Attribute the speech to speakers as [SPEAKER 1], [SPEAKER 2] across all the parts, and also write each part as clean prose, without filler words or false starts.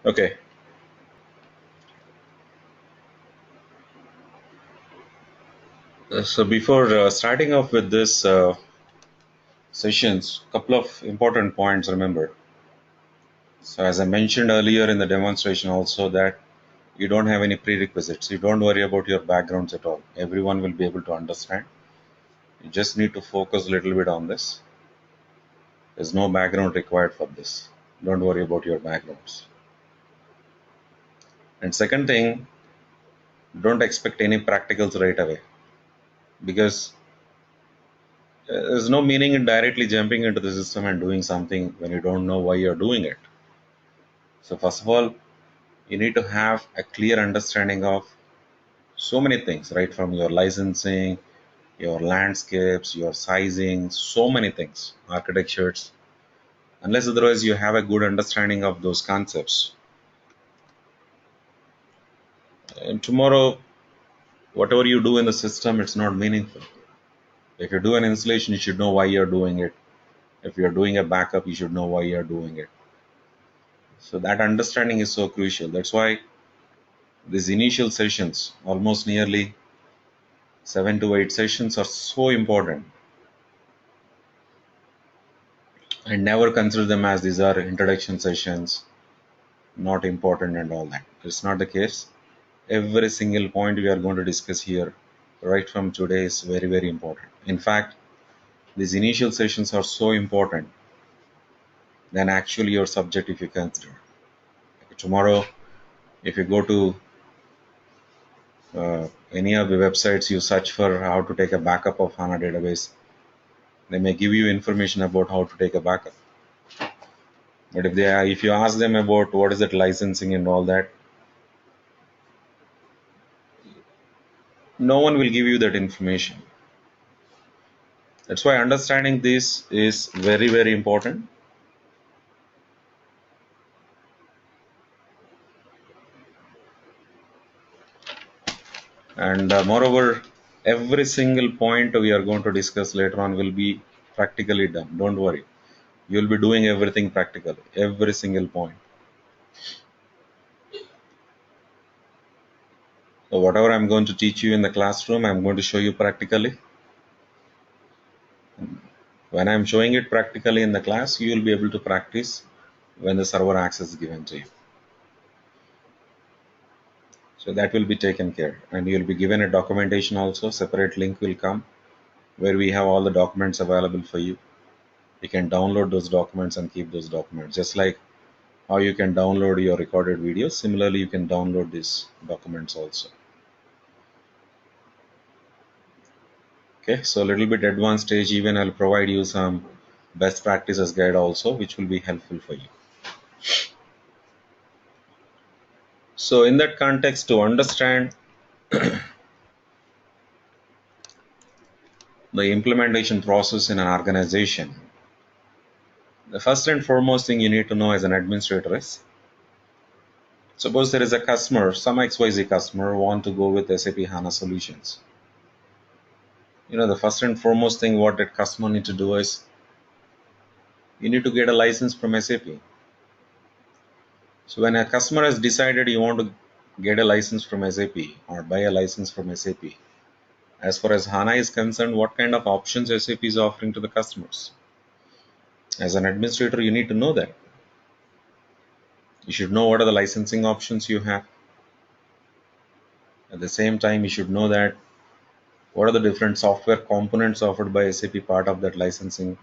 [SPEAKER 1] Okay, so before starting off with this sessions, couple of important points remember. So as I mentioned earlier in the demonstration also that you don't have any prerequisites. You don't worry about your backgrounds at all. Everyone will be able to understand. You just need to focus a little bit on this. There's no background required for this. Don't worry about your backgrounds. And second thing, don't expect any practicals right away because there's no meaning in directly jumping into the system and doing something when you don't know why you're doing it. So first of all, you need to have a clear understanding of so many things, right? From your licensing, your landscapes, your sizing, so many things, architectures. Unless otherwise you have a good understanding of those concepts. And tomorrow, whatever you do in the system, it's not meaningful. If you do an installation, you should know why you're doing it. If you're doing a backup, you should know why you're doing it. So that understanding is so crucial. That's why these initial sessions, almost nearly 7 to 8 sessions, are so important. And never consider them as these are introduction sessions, not important and all that. It's not the case. Every single point we are going to discuss here, right from today, is very, very important. In fact, these initial sessions are so important than actually your subject if you consider. Tomorrow, if you go to any of the websites, you search for how to take a backup of HANA database, they may give you information about how to take a backup. But if you ask them about what is that licensing and all that, no one will give you that information. That's why understanding this is very, very important. And moreover, every single point we are going to discuss later on will be practically done. Don't worry. You'll be doing everything practically, every single point. So whatever I'm going to teach you in the classroom, I'm going to show you practically. When I'm showing it practically in the class, you will be able to practice when the server access is given to you. So that will be taken care. And you'll be given a documentation also. Separate link will come where we have all the documents available for you. You can download those documents and keep those documents. Just like how you can download your recorded videos, similarly you can download these documents also. Okay, so a little bit advanced stage, even I'll provide you some best practices guide also, which will be helpful for you. So in that context, to understand the implementation process in an organization, the first and foremost thing you need to know as an administrator is, suppose there is a customer, some XYZ customer want to go with SAP HANA solutions. The first and foremost thing what that customer need to do is, you need to get a license from SAP. So when a customer has decided you want to get a license from SAP or buy a license from SAP, as far as HANA is concerned, what kind of options SAP is offering to the customers? As an administrator, you need to know that. You should know what are the licensing options you have. At the same time, you should know that what are the different software components offered by SAP part of that licensing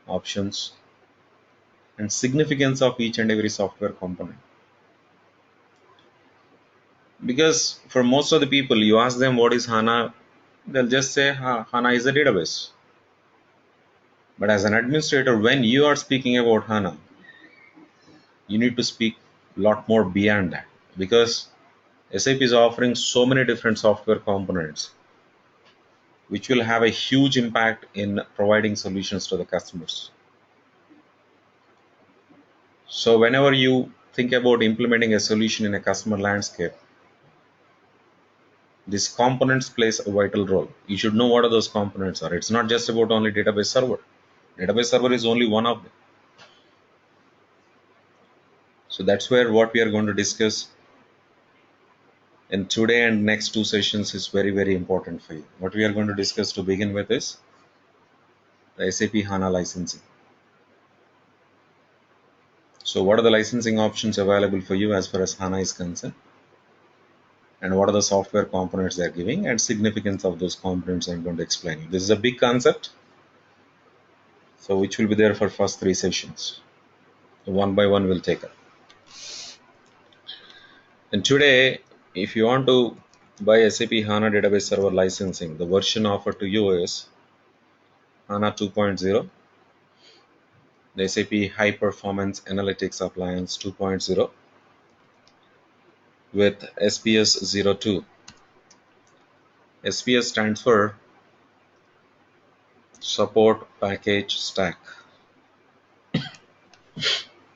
[SPEAKER 1] options and significance of each and every software component. Because for most of the people, you ask them what is HANA, they'll just say HANA is a database. But as an administrator, when you are speaking about HANA, you need to speak a lot more beyond that, because SAP is offering so many different software components which will have a huge impact in providing solutions to the customers. So whenever you think about implementing a solution in a customer landscape, these components plays a vital role. You should know what are those components are. It's not just about only database server. Database server is only one of them. So that's where what we are going to discuss in today and next two sessions is very, very important for you. What we are going to discuss to begin with is the SAP HANA licensing. So what are the licensing options available for you as far as HANA is concerned? And what are the software components they are giving and significance of those components I'm going to explain you. This is a big concept, so which will be there for first three sessions. So one by one we'll take it. And today, if you want to buy SAP HANA database server licensing, the version offered to you is HANA 2.0, the SAP High Performance Analytics Appliance 2.0 with SPS 02. SPS stands for Support Package Stack.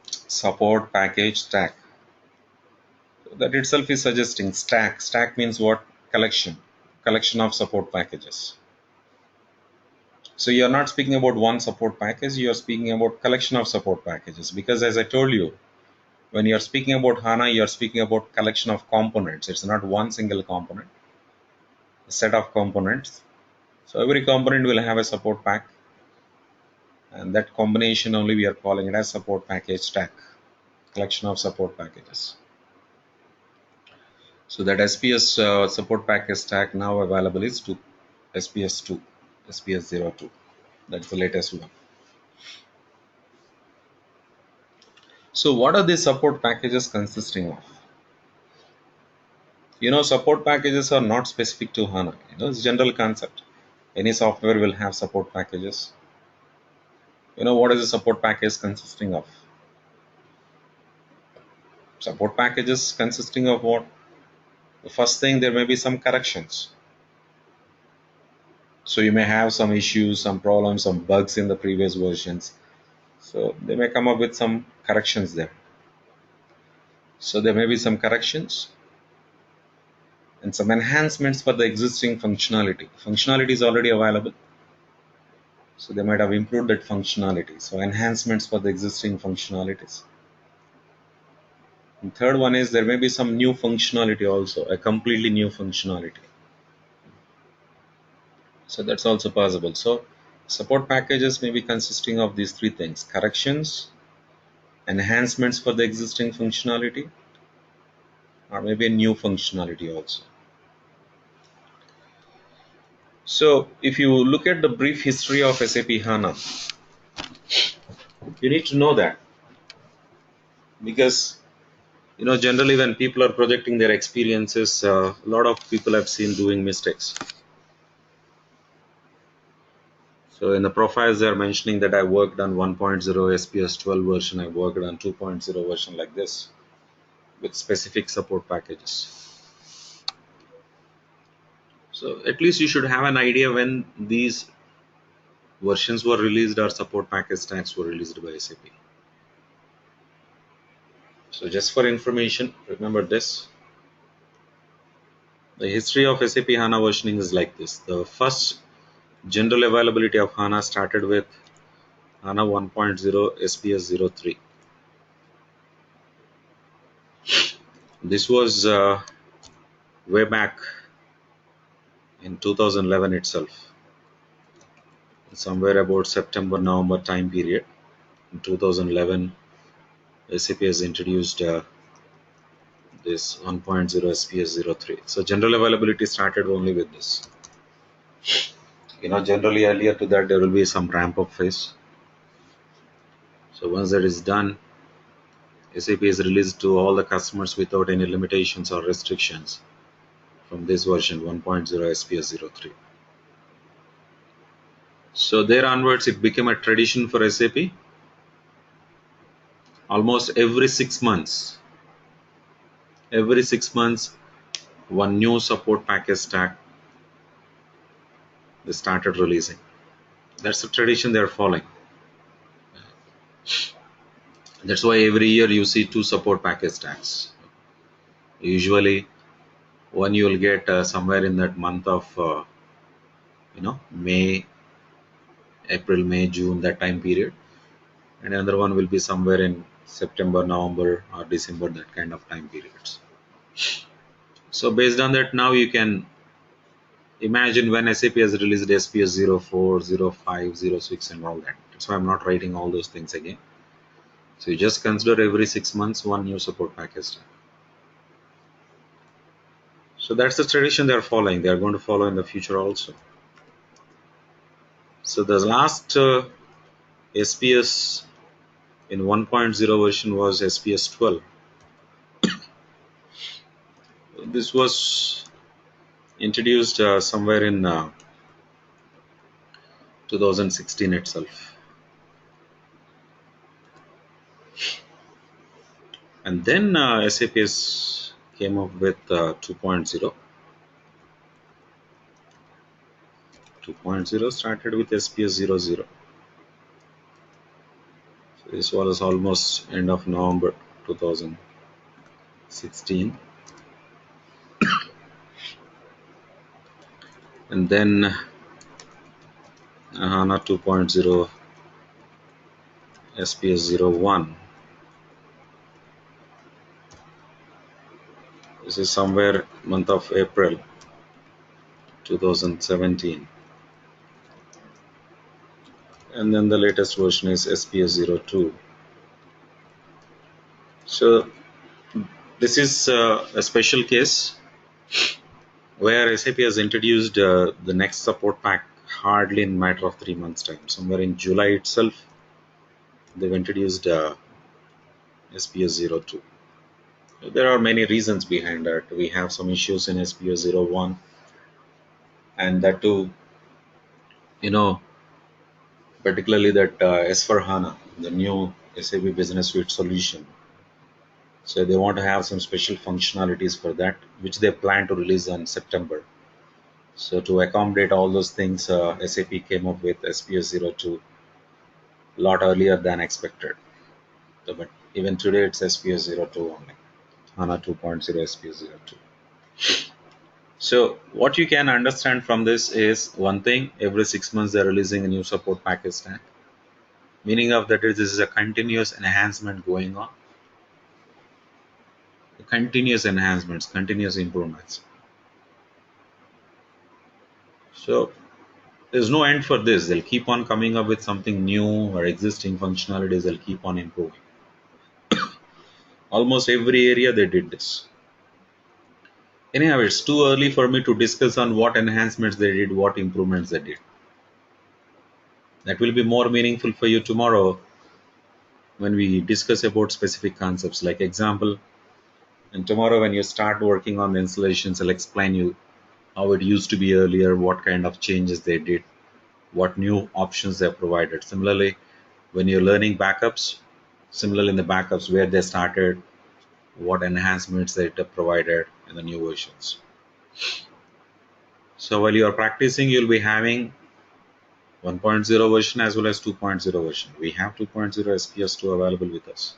[SPEAKER 1] Support Package Stack. That itself is suggesting stack. Stack means what? Collection. Collection of support packages. So you're not speaking about one support package, you're speaking about collection of support packages. Because as I told you, when you're speaking about HANA, you're speaking about collection of components. It's not one single component, a set of components. So every component will have a support pack. And that combination only we are calling it as support package stack. Collection of support packages. So that SPS support package stack now available is to SPS 2, SPS 02. That's the latest one. So what are these support packages consisting of? Support packages are not specific to HANA. It's general concept. Any software will have support packages. What is a support package consisting of? Support packages consisting of what? The first thing, there may be some corrections. So you may have some issues, some problems, some bugs in the previous versions. So they may come up with some corrections there. So there may be some corrections and some enhancements for the existing functionality. Functionality is already available. So they might have improved that functionality. So enhancements for the existing functionalities. And third one is there may be some new functionality also, a completely new functionality. So that's also possible. So support packages may be consisting of these three things: corrections, enhancements for the existing functionality, or maybe a new functionality also. So if you look at the brief history of SAP HANA, you need to know that, because generally when people are projecting their experiences, a lot of people have seen doing mistakes. So in the profiles they are mentioning that I worked on 1.0 SPS 12 version, I worked on 2.0 version, like this, with specific support packages. So at least you should have an idea when these versions were released or support package stacks were released by SAP. So just for information, remember this. The history of SAP HANA versioning is like this. The first general availability of HANA started with HANA 1.0 SPS 03. This was way back in 2011 itself, somewhere about September November time period. In 2011, SAP has introduced this 1.0 SPS 03. So general availability started only with this. Generally earlier to that there will be some ramp up phase. So once that is done, SAP is released to all the customers without any limitations or restrictions from this version 1.0 SPS 03. So there onwards it became a tradition for SAP. Almost every 6 months, one new support package stack they started releasing. That's a tradition they are following. That's why every year you see two support package stacks. Usually one you will get somewhere in that month of May, April, May, June, that time period, and another one will be somewhere in September, November, or December, that kind of time periods. So based on that, now you can imagine when SAP has released SPS 04, 05, 06 and all that. That's why I'm not writing all those things again. So you just consider every 6 months one new support package. So that's the tradition they're following. They're going to follow in the future also. So the last SPS in 1.0 version was SPS 12. This was introduced somewhere in 2016 itself. And then SAP came up with 2.0. 2.0 started with SPS 00. So this was almost end of November 2016. And then HANA 2.0 SPS 01. This is somewhere month of April 2017. And then the latest version is SPS 02. So this is a special case where SAP has introduced the next support pack hardly in a matter of 3 months time. Somewhere in July itself, they've introduced SPS 02. There are many reasons behind that. We have some issues in SPS 01, and that too, you know, particularly that S4 HANA, the new SAP Business Suite solution. So they want to have some special functionalities for that, which they plan to release in September. So to accommodate all those things, SAP came up with SPS 02 a lot earlier than expected. So, but even today it's SPS 02 only, HANA 2.0 SPS 02. So what you can understand from this is one thing: every 6 months they're releasing a new support package stack. Meaning of that is this is a continuous enhancement going on. Continuous enhancements, continuous improvements. So there's no end for this. They'll keep on coming up with something new or existing functionalities. They'll keep on improving. Almost every area they did this. Anyhow, it's too early for me to discuss on what enhancements they did, what improvements they did. That will be more meaningful for you tomorrow when we discuss about specific concepts. Like example, and tomorrow when you start working on the installations, I'll explain you how it used to be earlier, what kind of changes they did, what new options they provided. Similarly, when you're learning backups, similarly in the backups where they started, what enhancements they provided in the new versions. So while you are practicing, you'll be having 1.0 version as well as 2.0 version. We have 2.0 SPS2 available with us.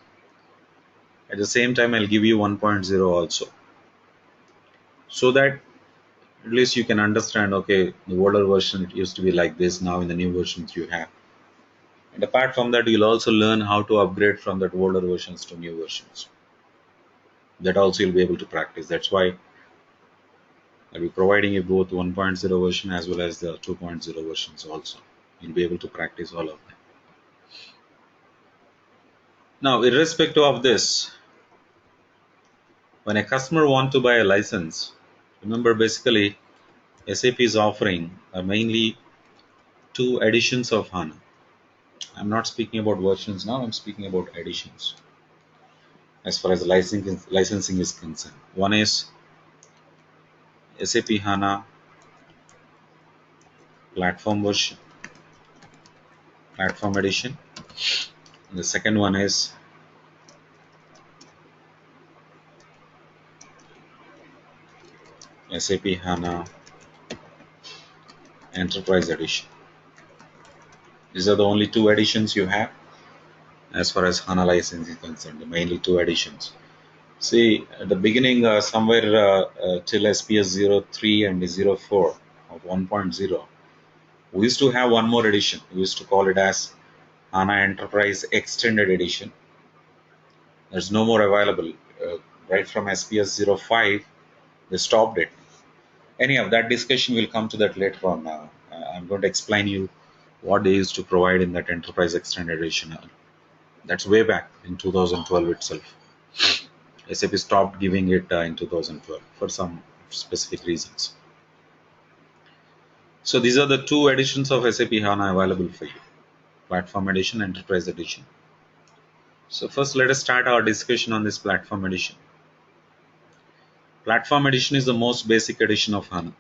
[SPEAKER 1] At the same time, I'll give you 1.0 also, so that at least you can understand, okay, the older version it used to be like this, now in the new versions you have. And apart from that, you'll also learn how to upgrade from that older versions to new versions. That also you'll be able to practice. That's why I'll be providing you both 1.0 version as well as the 2.0 versions also. You'll be able to practice all of them. Now, irrespective of this, when a customer wants to buy a license, remember basically SAP is offering mainly two editions of HANA. I'm not speaking about versions now, I'm speaking about editions as far as licensing is concerned. One is SAP HANA platform version, platform edition. And the second one is SAP HANA enterprise edition. These are the only two editions you have as far as HANA license is concerned, mainly two editions. See, at the beginning, somewhere till SPS 03 and 04 of 1.0, we used to have one more edition. We used to call it as HANA Enterprise Extended Edition. There's no more available. Right from SPS 05, they stopped it. Anyhow, that discussion will come to that later on. I'm going to explain you what they used to provide in that Enterprise Extended Edition. That's way back in 2012 itself. SAP stopped giving it in 2012 for some specific reasons. So these are the two editions of SAP HANA available for you: Platform Edition, Enterprise Edition. So first, let us start our discussion on this Platform Edition. Platform Edition is the most basic edition of HANA.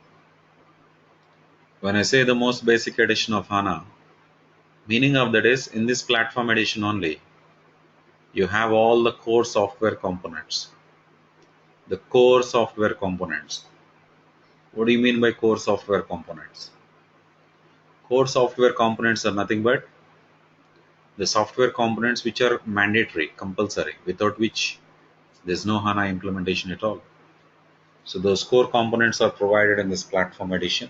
[SPEAKER 1] When I say the most basic edition of HANA, meaning of that is in this Platform Edition only, you have all the core software components. The core software components. What do you mean by core software components? Core software components are nothing but the software components which are mandatory, compulsory, without which there's no HANA implementation at all. So those core components are provided in this Platform Edition.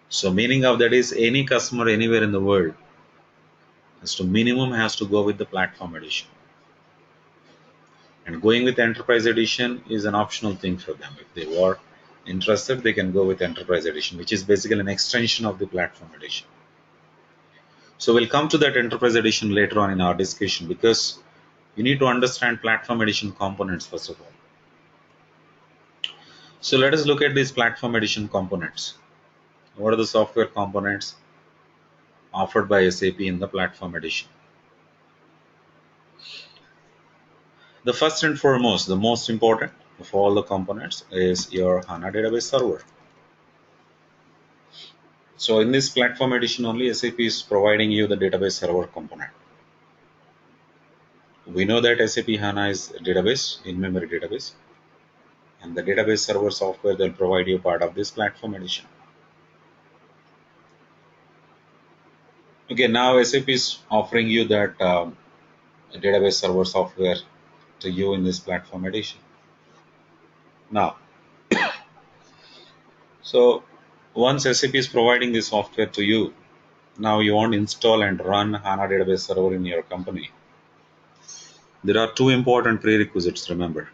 [SPEAKER 1] So meaning of that is any customer anywhere in the world has to go with the Platform Edition. And going with Enterprise Edition is an optional thing for them. If they were interested, they can go with Enterprise Edition, which is basically an extension of the Platform Edition. So we'll come to that Enterprise Edition later on in our discussion, because you need to understand Platform Edition components first of all. So let us look at these Platform Edition components. What are the software components offered by SAP in the Platform Edition? The first and foremost, the most important of all the components is your HANA database server. So in this Platform Edition only, SAP is providing you the database server component. We know that SAP HANA is a database, in-memory database, and the database server software they'll provide you part of this Platform Edition. Okay, now SAP is offering you that database server software to you in this Platform Edition. Now, so once SAP is providing this software to you, now you want to install and run HANA database server in your company. There are two important prerequisites, remember.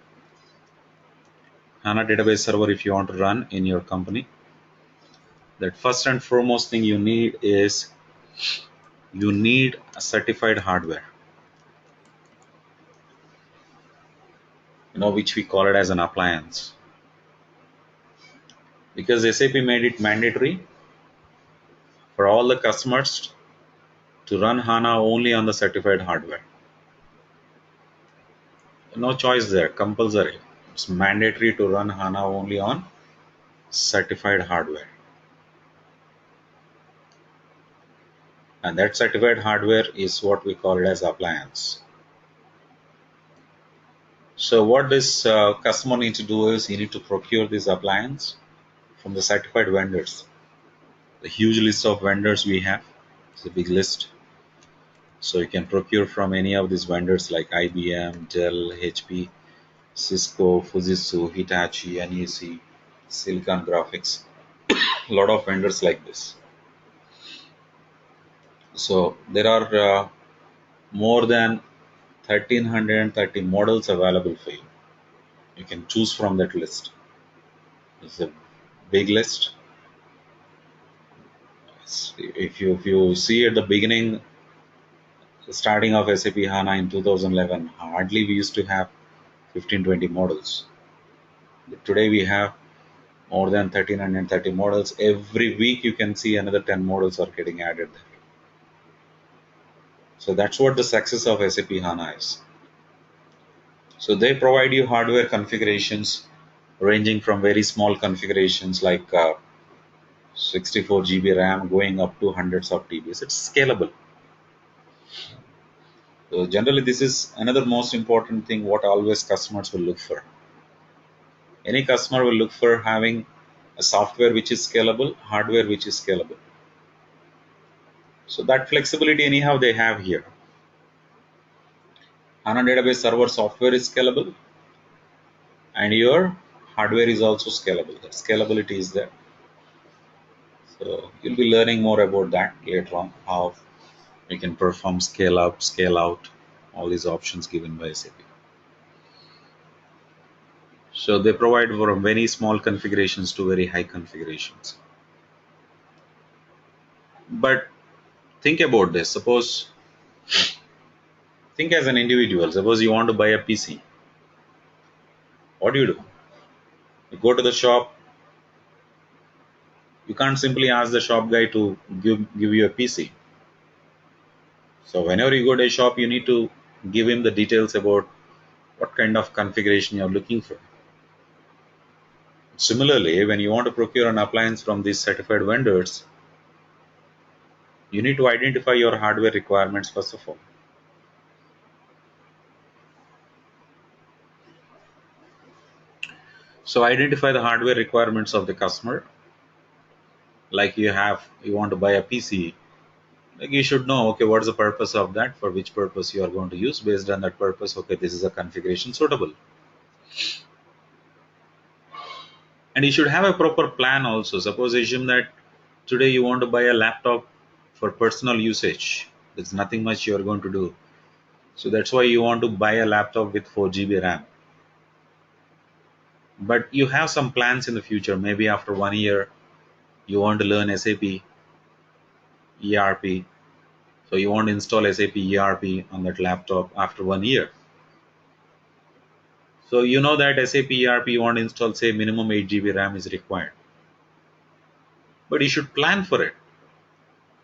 [SPEAKER 1] HANA database server, if you want to run in your company, that first and foremost thing you need is you need a certified hardware, which we call it as an appliance. Because SAP made it mandatory for all the customers to run HANA only on the certified hardware. No choice there, compulsory. It's mandatory to run HANA only on certified hardware. And that certified hardware is what we call it as appliance. So what this customer needs to do is he need to procure this appliance from the certified vendors. The huge list of vendors we have, it's a big list. So you can procure from any of these vendors like IBM, Dell, HP, Cisco, Fujitsu, Hitachi, NEC, Silicon Graphics. A lot of vendors like this. So there are more than 1330 models available for you. You can choose from that list. It's a big list. If you see at the beginning, starting of SAP HANA in 2011, hardly we used to have 15-20 models. But today we have more than 1330 models. Every week you can see another 10 models are getting added there. So that's what the success of SAP HANA is. So they provide you hardware configurations ranging from very small configurations like 64 GB RAM going up to hundreds of TBs. It's scalable. So generally, this is another most important thing what always customers will look for. Any customer will look for having a software which is scalable, hardware which is scalable. So that flexibility anyhow they have here. HANA database server software is scalable and your hardware is also scalable. That scalability is there. So you'll be learning more about that later on, how we can perform scale up, scale out, all these options given by SAP. So they provide from very small configurations to very high configurations. But think about this. Think as an individual. Suppose you want to buy a PC. What do? You go to the shop. You can't simply ask the shop guy to give you a PC. So whenever you go to a shop, you need to give him the details about what kind of configuration you're looking for. Similarly, when you want to procure an appliance from these certified vendors, you need to identify your hardware requirements first of all. So identify the hardware requirements of the customer. Like you want to buy a PC, like you should know, okay, what is the purpose of that, for which purpose you are going to use. Based on that purpose, okay, this is a configuration suitable. And you should have a proper plan also. Suppose assume that today you want to buy a laptop for personal usage. There's nothing much you are going to do. So that's why you want to buy a laptop with 4 GB RAM. But you have some plans in the future. Maybe after 1 year, you want to learn SAP ERP. So you want to install SAP ERP on that laptop after 1 year. So you know that SAP ERP you want to install, say minimum 8 GB RAM is required. But you should plan for it.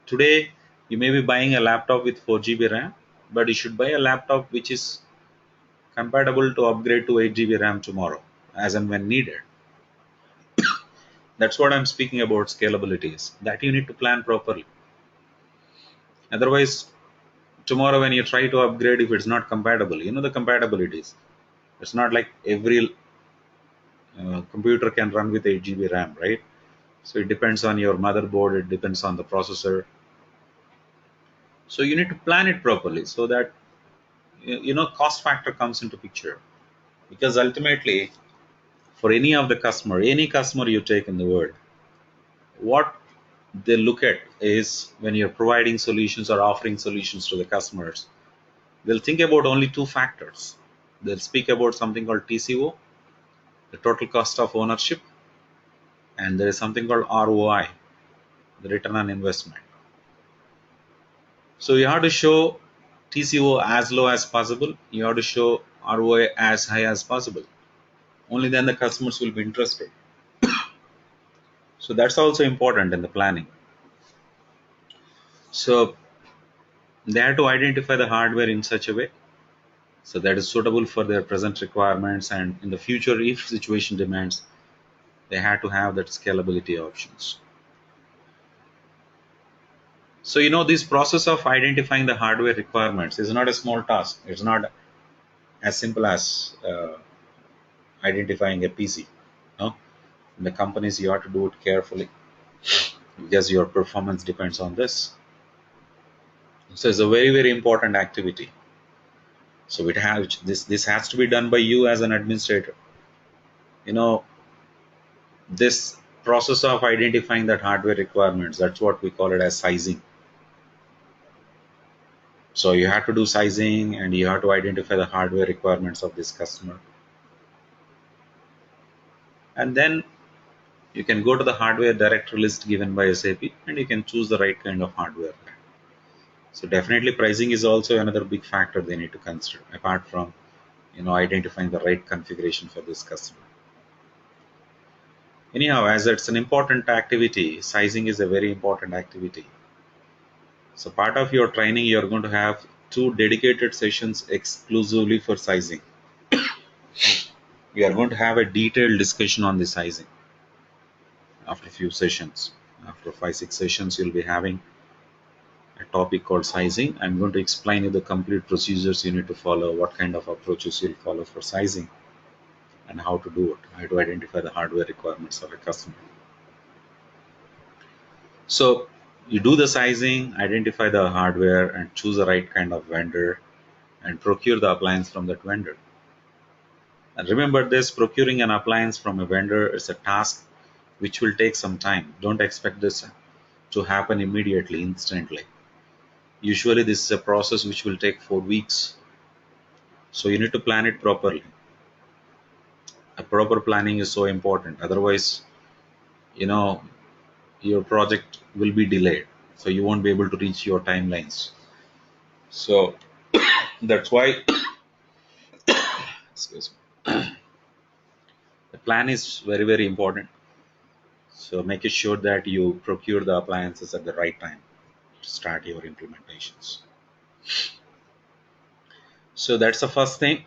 [SPEAKER 1] Today, you may be buying a laptop with 4 GB RAM, but you should buy a laptop which is compatible to upgrade to 8 GB RAM tomorrow, as and when needed. That's what I'm speaking about scalabilities. That you need to plan properly. Otherwise, tomorrow when you try to upgrade, if it's not compatible, you know the compatibilities. It's not like every computer can run with 8 GB RAM, right? So it depends on your motherboard, it depends on the processor. So you need to plan it properly so that cost factor comes into picture. Because ultimately, for any customer you take in the world, what they look at is when you're providing solutions or offering solutions to the customers, they'll think about only two factors. They'll speak about something called TCO, the total cost of ownership, and there is something called ROI, the return on investment. So you have to show TCO as low as possible. You have to show ROI as high as possible. Only then the customers will be interested. So that's also important in the planning. So they have to identify the hardware in such a way so that is suitable for their present requirements, and in the future, if situation demands, they have to have that scalability options. So this process of identifying the hardware requirements is not a small task. It's not as simple as identifying a PC. No, in the companies you have to do it carefully because your performance depends on this. So it's a very very important activity. So this has to be done by you as an administrator. You know this process of identifying that hardware requirements, that's what we call it as sizing. So you have to do sizing and you have to identify the hardware requirements of this customer, and then you can go to the hardware directory list given by SAP and you can choose the right kind of hardware. So definitely pricing is also another big factor they need to consider, apart from identifying the right configuration for this customer. Anyhow, as it's an important activity, sizing is a very important activity. So part of your training, you're going to have two dedicated sessions exclusively for sizing. We are going to have a detailed discussion on the sizing after a few sessions. After 5 6 sessions, you'll be having a topic called sizing. I'm going to explain you the complete procedures you need to follow, what kind of approaches you'll follow for sizing, and how to do it, how to identify the hardware requirements of a customer. So you do the sizing, identify the hardware, and choose the right kind of vendor, and procure the appliance from that vendor. And remember this, procuring an appliance from a vendor is a task which will take some time. Don't expect this to happen immediately, instantly. Usually this is a process which will take 4 weeks. So you need to plan it properly. A proper planning is so important. Otherwise, you know, your project will be delayed. So you won't be able to reach your timelines. So that's why, excuse me, the plan is very, very important. So make sure that you procure the appliances at the right time to start your implementations. So that's the first thing.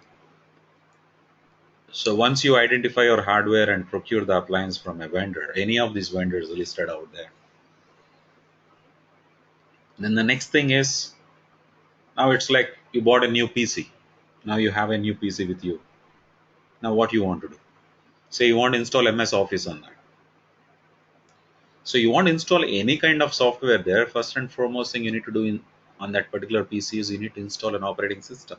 [SPEAKER 1] So once you identify your hardware and procure the appliance from a vendor, any of these vendors listed out there, then the next thing is, now it's like you bought a new PC. Now you have a new PC with you. Now what you want to do? Say you want to install MS Office on that. So you want to install any kind of software there. First and foremost thing you need to do on that particular PC is you need to install an operating system.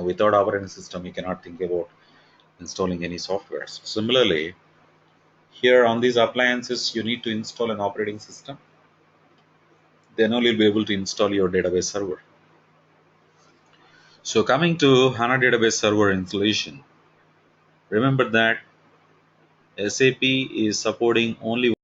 [SPEAKER 1] Without operating system, you cannot think about installing any softwares. Similarly, here on these appliances, you need to install an operating system. Then only you'll be able to install your database server. So coming to HANA database server installation, remember that SAP is supporting only